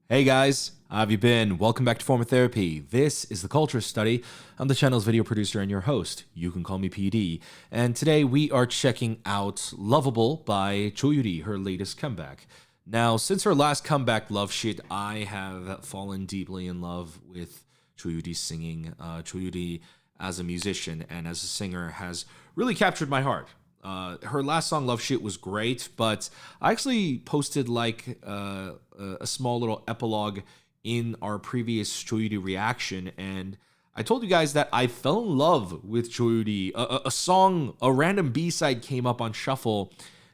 Hey guys, how have you been? Welcome back to Form of Therapy. This is the Culture Study. I'm the channel's video producer and your host. You can call me PD. And today we are checking out Loveable by YURI, her latest comeback. Now, since her last comeback, Love Shit, I have fallen deeply in love with YURI's singing. YURI, as a musician and as a singer, has really captured my heart. Her last song, Love Shit, was great, but I actually posted a small little epilogue in our previous YURI reaction, and I told you guys that I fell in love with YURI. A song, a random B-side came up on Shuffle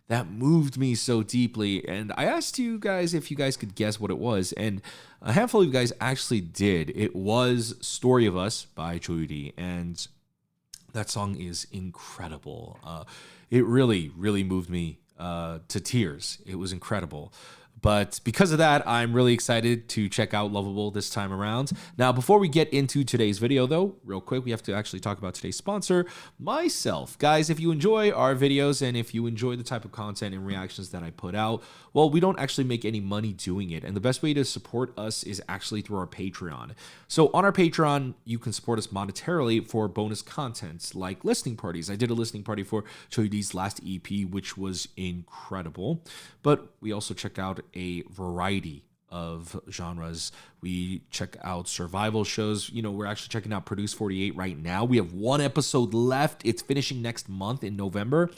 that moved me so deeply, and I asked you guys if you guys could guess what it was, and a handful of you guys actually did. It was Story of Us by YURI, and that song is incredible. It really, really moved me to tears. It was incredible. But because of that, I'm really excited to check out Loveable this time around. Now, before we get into today's video, though, real quick, we have to actually talk about today's sponsor, myself. Guys, if you enjoy our videos and if you enjoy the type of content and reactions that I put out, well, we don't actually make any money doing it. And the best way to support us is actually through our Patreon. So on our Patreon, you can support us monetarily for bonus content like listening parties. I did a listening party for YURI's last EP, which was incredible. But we also check out a variety of genres. We check out survival shows. You know, we're actually checking out Produce 48 right now. We have one episode left. It's finishing next month in November.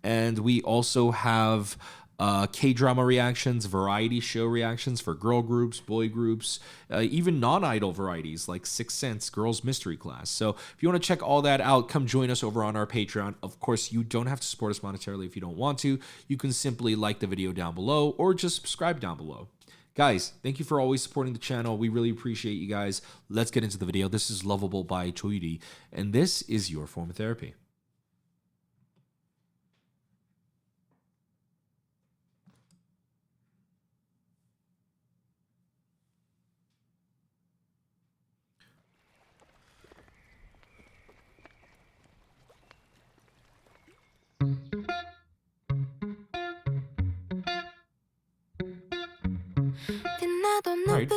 And we also have K-drama reactions, variety show reactions for girl groups, boy groups, even non-idol varieties like 6th Sense, Girls Mystery Class. So if you want to check all that out, come join us over on our Patreon. Of course, you don't have to support us monetarily if you don't want to. You can simply like the video down below or just subscribe down below. Guys, thank you for always supporting the channel. We really appreciate you guys. Let's get into the video. This is Loveable by YURI, and this is your form of therapy. Right.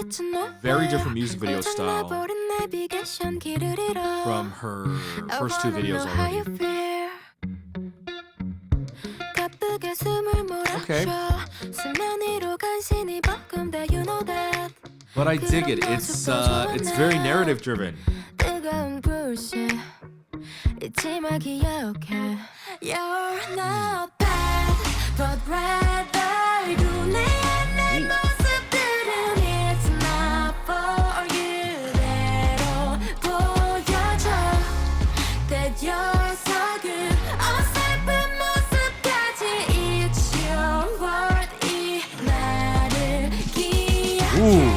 Very different music video style from her first two videos already. Okay. But I dig it. It's very narrative driven. Ooh.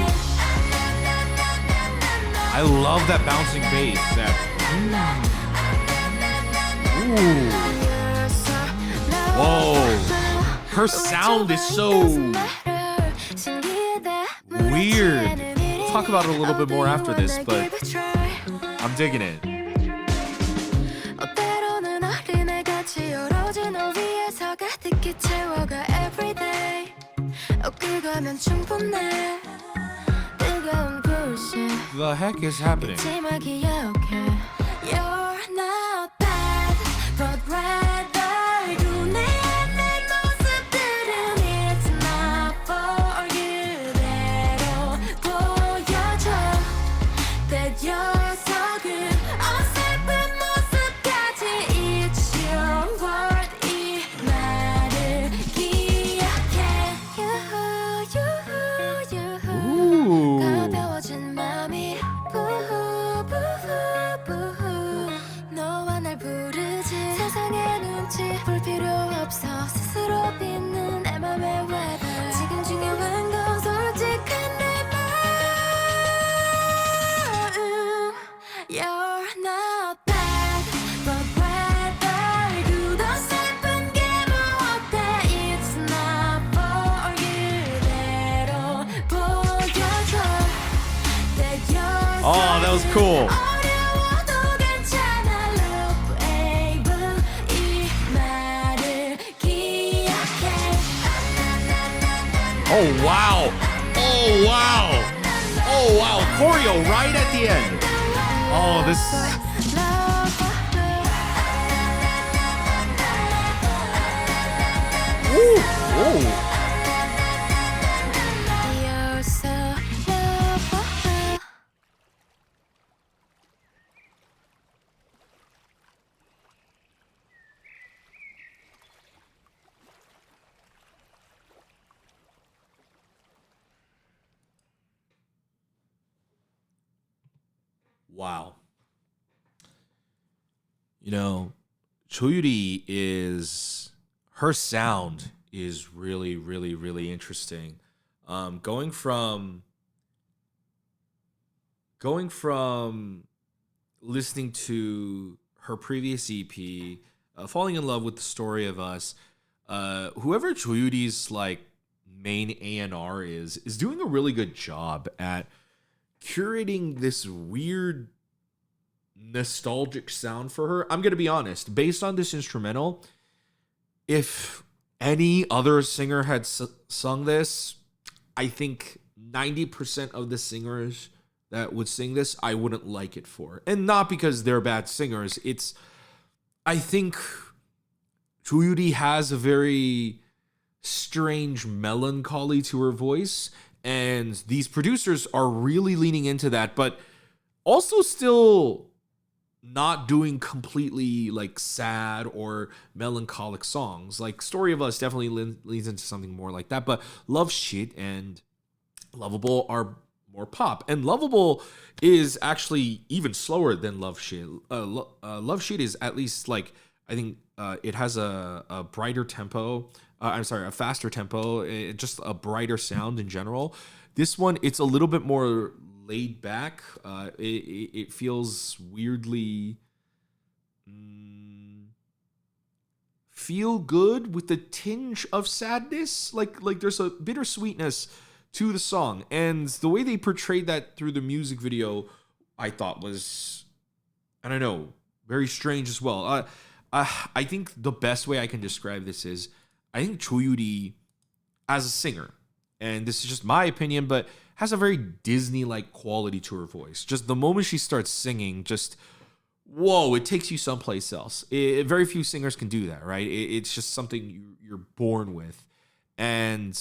I love that bouncing bass. Ooh. Whoa. Her sound is so weird. We'll talk about it a little bit more after this, but I'm digging it. The heck is happening? Oh, that was cool. Oh, wow. Oh, wow. choreo right at the end. Oh, this. Ooh, ooh. Wow. You know, Choyuri is her sound is really, really, really interesting. Going from listening to her previous EP, falling in love with the story of us. Whoever Choyuri's like main A&R is doing a really good job at curating this weird nostalgic sound for her. I'm gonna be honest, based on this instrumental, if any other singer had sung this, I think 90% of the singers that would sing this, I wouldn't like it for. And not because they're bad singers. It's, I think Chuyuri has a very strange melancholy to her voice. And these producers are really leaning into that, but also still not doing completely like sad or melancholic songs. Like Story of Us definitely leans into something more like that, but Love Shit and Loveable are more pop. And Loveable is actually even slower than Love Shit. Love Shit is at least like, I think it has a brighter tempo. A faster tempo, just a brighter sound in general. This one, it's a little bit more laid back. It feels weirdly feel good with a tinge of sadness. Like there's a bittersweetness to the song, and the way they portrayed that through the music video, I thought was, I don't know, very strange as well. I think the best way I can describe this is, I think Choyuri, as a singer, and this is just my opinion, but has a very Disney-like quality to her voice. Just the moment she starts singing, just, whoa, it takes you someplace else. Very few singers can do that, right? It's just something you're born with. And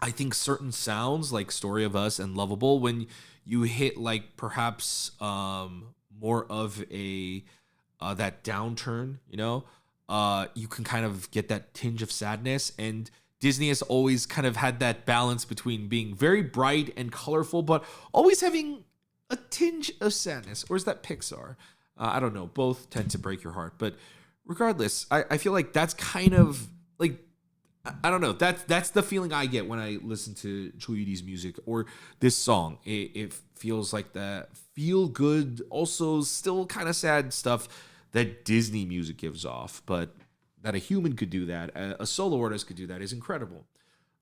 I think certain sounds, like Story of Us and Loveable, when you hit, like, perhaps more of a that downturn, you know, you can kind of get that tinge of sadness. And Disney has always kind of had that balance between being very bright and colorful, but always having a tinge of sadness. Or is that Pixar? I don't know. Both tend to break your heart. But regardless, I feel like that's kind of like, I don't know. That's the feeling I get when I listen to Choyuri's music or this song. It feels like that feel good, also still kind of sad stuff that Disney music gives off, but that a human could do that, a solo artist could do that, is incredible.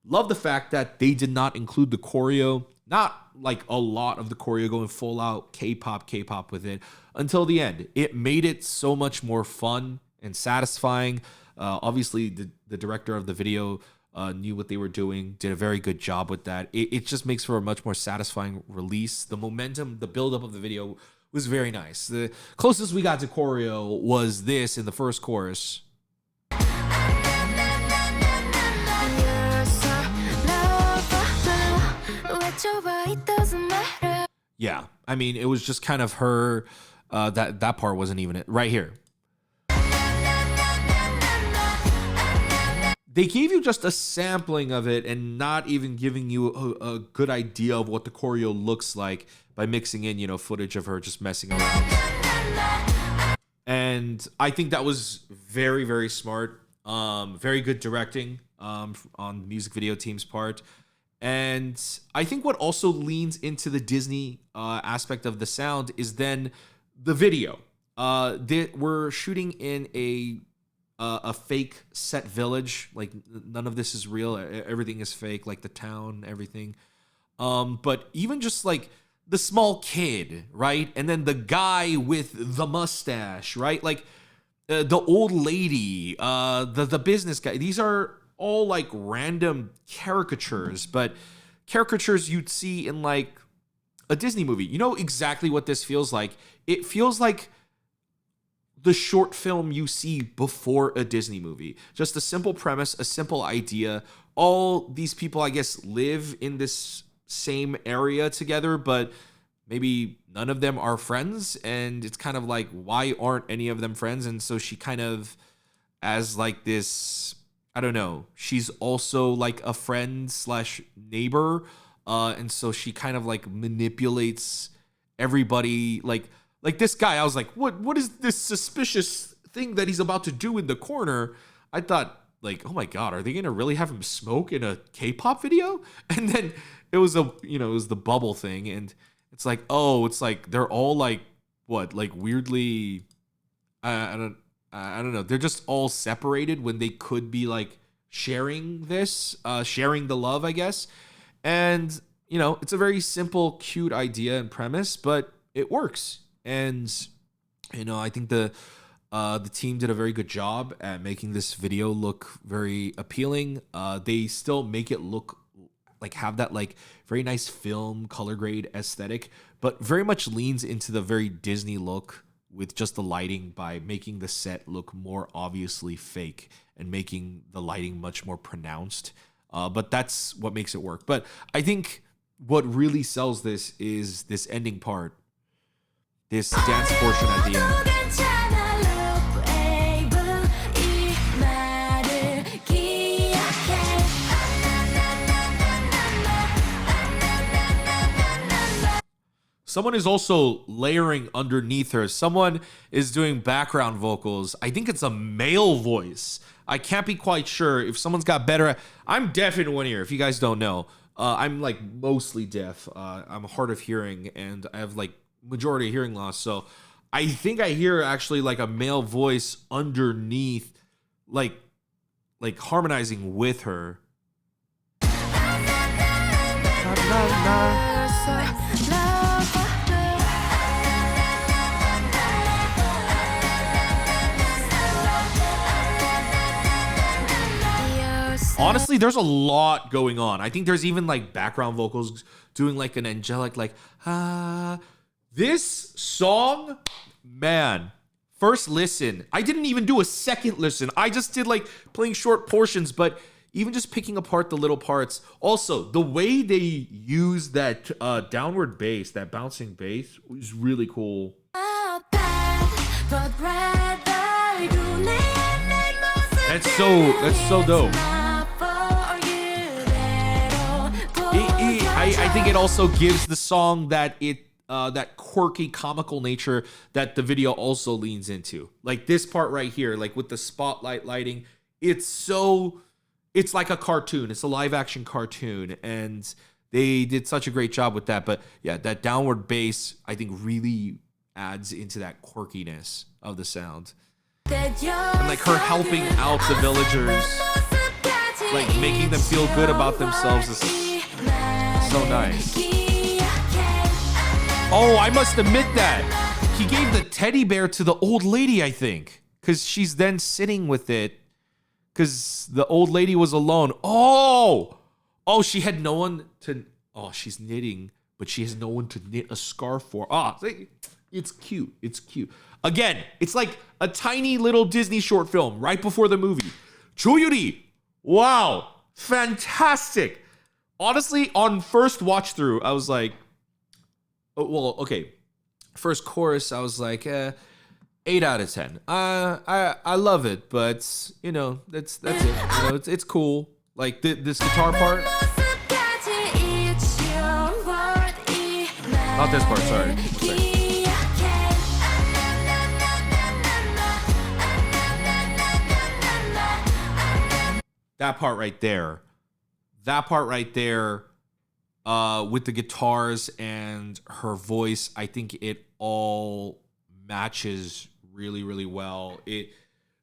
Love the fact that they did not include the choreo, not like a lot of the choreo going full out K-pop with it until the end. It made it so much more fun and satisfying. Obviously, the director of the video knew what they were doing, did a very good job with that. It just makes for a much more satisfying release. The momentum, the buildup of the video was very nice. The closest we got to choreo was this in the first chorus. Yeah, I mean, it was just kind of her, that part wasn't even it. Right here. They gave you just a sampling of it and not even giving you a good idea of what the choreo looks like by mixing in, you know, footage of her just messing around. And I think that was very, very smart. Very good directing on the music video team's part. And I think what also leans into the Disney aspect of the sound is then the video. We're shooting in a fake set village. Like, none of this is real. Everything is fake, like the town, everything. But even just like the small kid, right? And then the guy with the mustache, right? Like the old lady, the business guy. These are all like random caricatures, but caricatures you'd see in like a Disney movie. You know exactly what this feels like. It feels like the short film you see before a Disney movie. Just a simple premise, a simple idea. All these people, I guess, live in this same area together, but maybe none of them are friends. And it's kind of like, why aren't any of them friends? And so she kind of, as like this, I don't know, she's also like a friend slash neighbor. And so she kind of like manipulates everybody, like this guy. I was like, what is this suspicious thing that he's about to do in the corner? I thought, like, oh my God, are they gonna really have him smoke in a K-pop video? And then it was it was the bubble thing, and it's like, oh, it's like they're all like what, like weirdly, I don't know. They're just all separated when they could be like sharing sharing the love, I guess. And it's a very simple, cute idea and premise, but it works. And I think the team did a very good job at making this video look very appealing. They still make it look like, have that like very nice film color grade aesthetic, but very much leans into the very Disney look with just the lighting by making the set look more obviously fake and making the lighting much more pronounced. But that's what makes it work. But I think what really sells this is this ending part, this dance portion at the end. Someone is also layering underneath her. Someone is doing background vocals. I think it's a male voice. I can't be quite sure if someone's got better. I'm deaf in one ear, if you guys don't know. I'm like mostly deaf. I'm hard of hearing, and I have like majority hearing loss. So I think I hear actually like a male voice underneath, like harmonizing with her. Honestly, there's a lot going on. I think there's even like background vocals doing like an angelic, like, this song, man, first listen. I didn't even do a second listen. I just did like playing short portions, but even just picking apart the little parts. Also, the way they use that downward bass, that bouncing bass, was really cool. That's so dope. I think it also gives the song that that quirky comical nature that the video also leans into. Like this part right here, like with the spotlight lighting, it's like a cartoon. It's a live action cartoon, and they did such a great job with that. But yeah, that downward bass, I think, really adds into that quirkiness of the sound. And like her helping out the villagers, like making them feel good about themselves is so nice. Oh, I must admit that he gave the teddy bear to the old lady, I think, because she's then sitting with it because the old lady was alone. Oh, she had no one to. Oh, she's knitting, but she has no one to knit a scarf for. It's cute. It's cute. Again, it's like a tiny little Disney short film right before the movie. YURI, wow, fantastic. Honestly, on first watch through, I was like, oh, well, okay. First chorus, I was like, 8 out of 10. I love it, but that's it. It's cool. Like this guitar part. Not this part. Sorry. That part right there. With the guitars and her voice, I think it all matches really, really well. It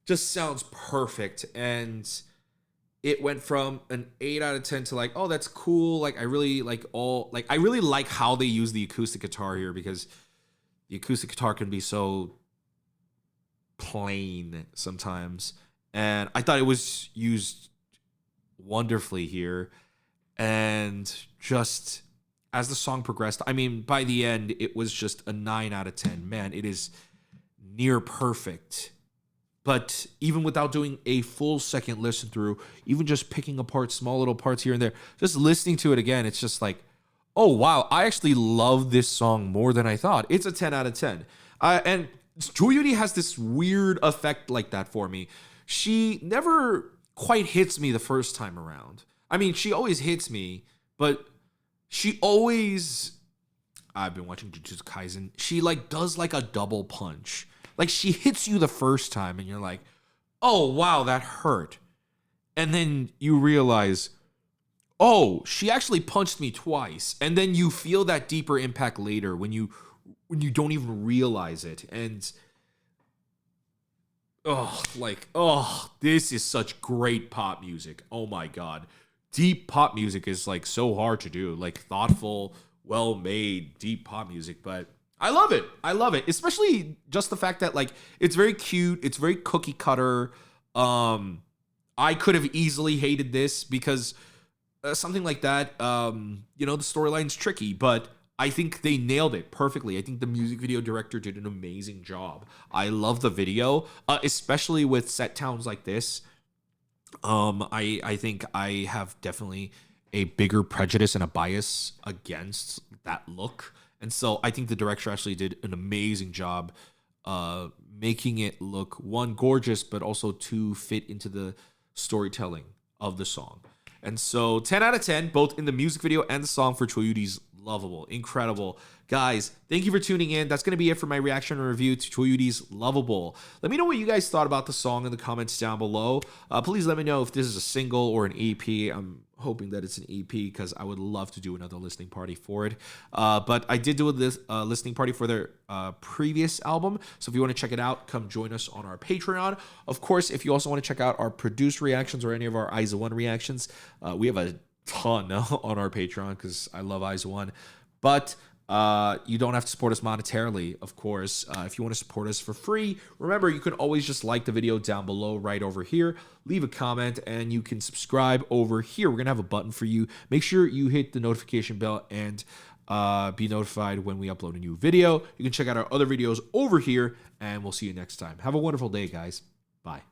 just sounds perfect. And it went from an 8 out of 10 to like, oh, that's cool. Like, I really like how they use the acoustic guitar here, because the acoustic guitar can be so plain sometimes. And I thought it was used wonderfully here. And just as the song progressed, I mean, by the end, it was just a 9 out of 10. Man, it is near perfect. But even without doing a full second listen through, even just picking apart small little parts here and there, just listening to it again, it's just like, oh, wow, I actually love this song more than I thought. It's a 10 out of 10. And Yuri has this weird effect like that for me. She never quite hits me the first time around. I mean, she always hits me, but she always... I've been watching Jujutsu Kaisen. She like does like a double punch. Like she hits you the first time and you're like, oh, wow, that hurt. And then you realize, oh, she actually punched me twice. And then you feel that deeper impact later when you don't even realize it. And this is such great pop music. Oh my God. Deep pop music is like so hard to do, like thoughtful, well-made, deep pop music, but I love it. I love it, especially just the fact that like it's very cute, it's very cookie cutter. I could have easily hated this because something like that, the storyline's tricky, but I think they nailed it perfectly. I think the music video director did an amazing job. I love the video, especially with set towns like this. I think I have definitely a bigger prejudice and a bias against that look. And so I think the director actually did an amazing job making it look, one, gorgeous, but also to fit into the storytelling of the song. And so 10 out of 10, both in the music video and the song for Choyuri's Loveable. Incredible. Guys, thank you for tuning in. That's going to be it for my reaction and review to Choyuri's Loveable. Let me know what you guys thought about the song in the comments down below. Please let me know if this is a single or an EP. I'm hoping that it's an EP because I would love to do another listening party for it. But I did do a listening party for their previous album. So if you want to check it out, come join us on our Patreon. Of course, if you also want to check out our produced reactions or any of our IZA1 reactions, we have a ton on our Patreon because I love IZA1. But you don't have to support us monetarily, of course. If you want to support us for free, remember, you can always just like the video down below right over here, leave a comment, and you can subscribe over here. We're going to have a button for you. Make sure you hit the notification bell and be notified when we upload a new video. You can check out our other videos over here, and we'll see you next time. Have a wonderful day, guys. Bye.